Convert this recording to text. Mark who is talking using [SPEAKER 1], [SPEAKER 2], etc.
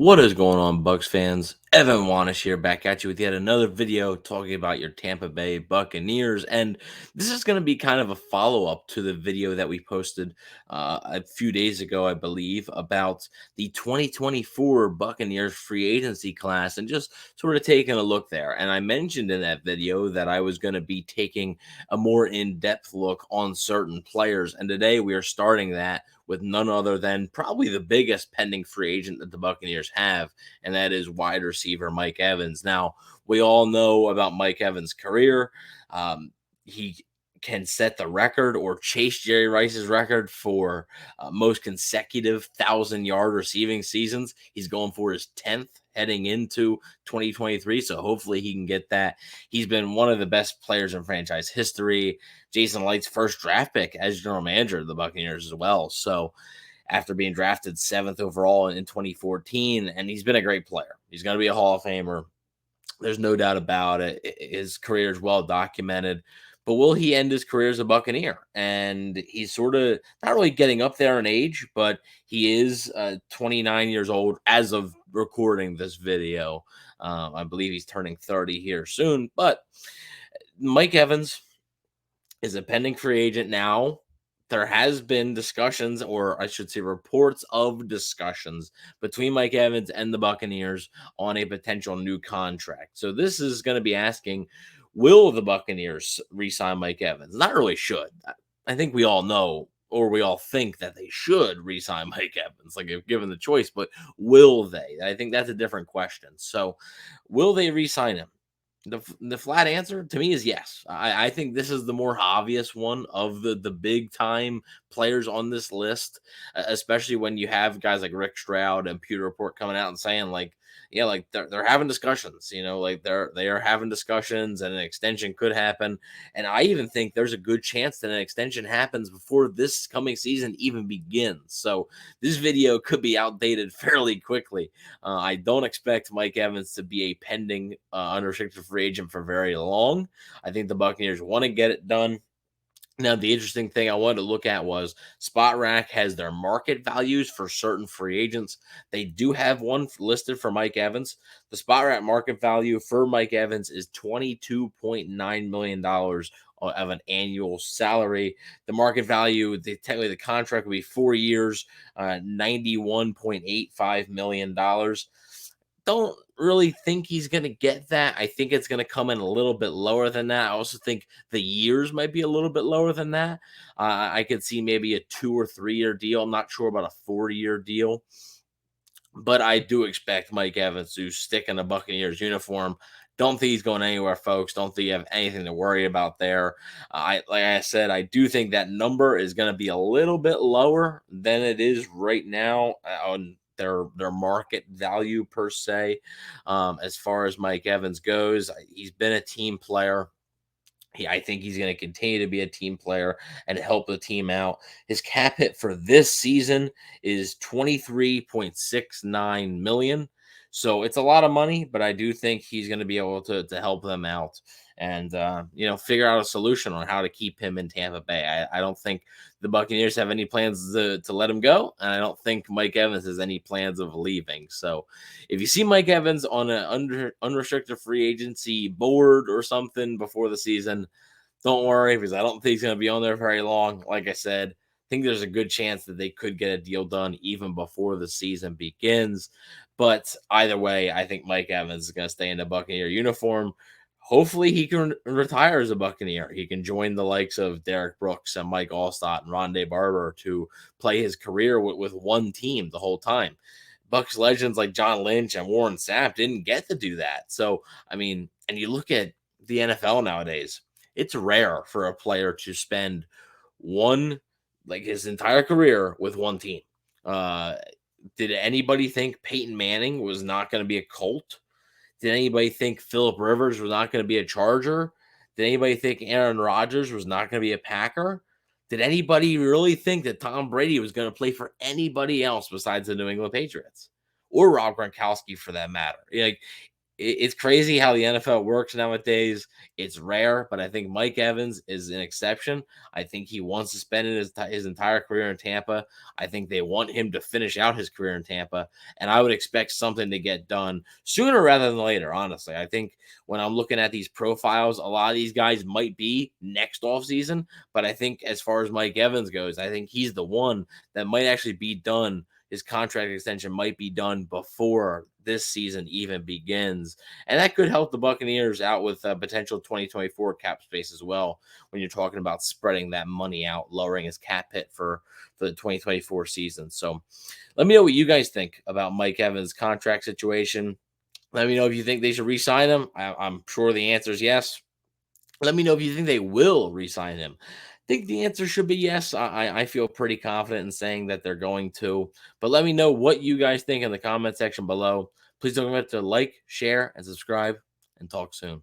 [SPEAKER 1] What is going on, Bucks fans? Evan Wanish here, back at you with yet another video talking about your Tampa Bay Buccaneers. And this is going to be kind of a follow up to the video that we posted a few days ago, I believe, about the 2024 Buccaneers free agency class and just sort of taking a look there. And I mentioned in that video that I was going to be taking a more in depth look on certain players. And today we are starting that with none other than probably the biggest pending free agent that the Buccaneers have, and that is wide receiver Mike Evans. Now, we all know about Mike Evans' career. He can set the record or chase Jerry Rice's record for most consecutive 1,000-yard receiving seasons. He's going for his 10th heading into 2023, so hopefully he can get that. He's been one of the best players in franchise history. Jason Light's first draft pick as general manager of the Buccaneers as well. So after being drafted 7th overall in 2014, and he's been a great player. He's going to be a Hall of Famer. There's no doubt about it. His career is well documented. But will he end his career as a Buccaneer? And he's sort of not really getting up there in age, but he is 29 years old as of recording this video. I believe he's turning 30 here soon. But Mike Evans is a pending free agent now. There has been discussions, or I should say reports of discussions between Mike Evans and the Buccaneers on a potential new contract. So this is going to be asking, will the Buccaneers re-sign Mike Evans? Not really should. I think we all know, or we all think that they should re-sign Mike Evans, like if given the choice, but will they? I think that's a different question. So will they re-sign him? The flat answer to me is yes. I think this is the more obvious one of the big time players on this list, especially when you have guys like Rick Stroud and Pewter Report coming out and saying like, yeah, like they're having discussions, like they are having discussions and an extension could happen. And I even think there's a good chance that an extension happens before this coming season even begins. So this video could be outdated fairly quickly. I don't expect Mike Evans to be a pending unrestricted free agent for very long. I think the Buccaneers want to get it done. Now, the interesting thing I wanted to look at was Spot Rack has their market values for certain free agents. They do have one listed for Mike Evans. The Spot Rack market value for Mike Evans is $22.9 million of an annual salary. The market value, technically the contract will be 4 years, $91.85 million. Don't really think he's going to get that. I think it's going to come in a little bit lower than that. I also think the years might be a little bit lower than that. I could see maybe a 2 or 3 year deal. I'm not sure about a 4-year deal, but I do expect Mike Evans to stick in a Buccaneers uniform. Don't think he's going anywhere, folks. Don't think you have anything to worry about there. Like I said, I do think that number is going to be a little bit lower than it is right now on their market value per se. As far as Mike Evans goes, he's been a team player. I think he's going to continue to be a team player and help the team out. His cap hit for this season is 23.69 million. So it's a lot of money, but I do think he's going to be able to help them out and figure out a solution on how to keep him in Tampa Bay. I don't think the Buccaneers have any plans to let him go, and I don't think Mike Evans has any plans of leaving. So if you see Mike Evans on an unrestricted free agency board or something before the season, don't worry, because I don't think he's going to be on there very long. Like I said, I think there's a good chance that they could get a deal done even before the season begins. But either way, I think Mike Evans is going to stay in the Buccaneer uniform. Hopefully, he can retire as a Buccaneer. He can join the likes of Derek Brooks and Mike Allstott and Rondé Barber to play his career with one team the whole time. Bucks legends like John Lynch and Warren Sapp didn't get to do that. So, I mean, and you look at the NFL nowadays, it's rare for a player to spend his entire career with one team. Did anybody think Peyton Manning was not going to be a Colt? Did anybody think Philip Rivers was not going to be a Charger? Did anybody think Aaron Rodgers was not going to be a Packer? Did anybody really think that Tom Brady was going to play for anybody else besides the New England Patriots or Rob Gronkowski for that matter? it's crazy how the NFL works nowadays. It's rare, but I think Mike Evans is an exception. I think he wants to spend his entire career in Tampa. I think they want him to finish out his career in Tampa, and I would expect something to get done sooner rather than later. Honestly, I think when I'm looking at these profiles, a lot of these guys might be next offseason, but I think as far as Mike Evans goes, I think he's the one that might actually be done. His contract extension might be done before this season even begins. And that could help the Buccaneers out with potential 2024 cap space as well when you're talking about spreading that money out, lowering his cap hit for the 2024 season. So let me know what you guys think about Mike Evans' contract situation. Let me know if you think they should re-sign him. I'm sure the answer is yes. Let me know if you think they will re-sign him. I think the answer should be yes. I feel pretty confident in saying that they're going to. But let me know what you guys think in the comment section below. Please don't forget to like, share, and subscribe, and talk soon.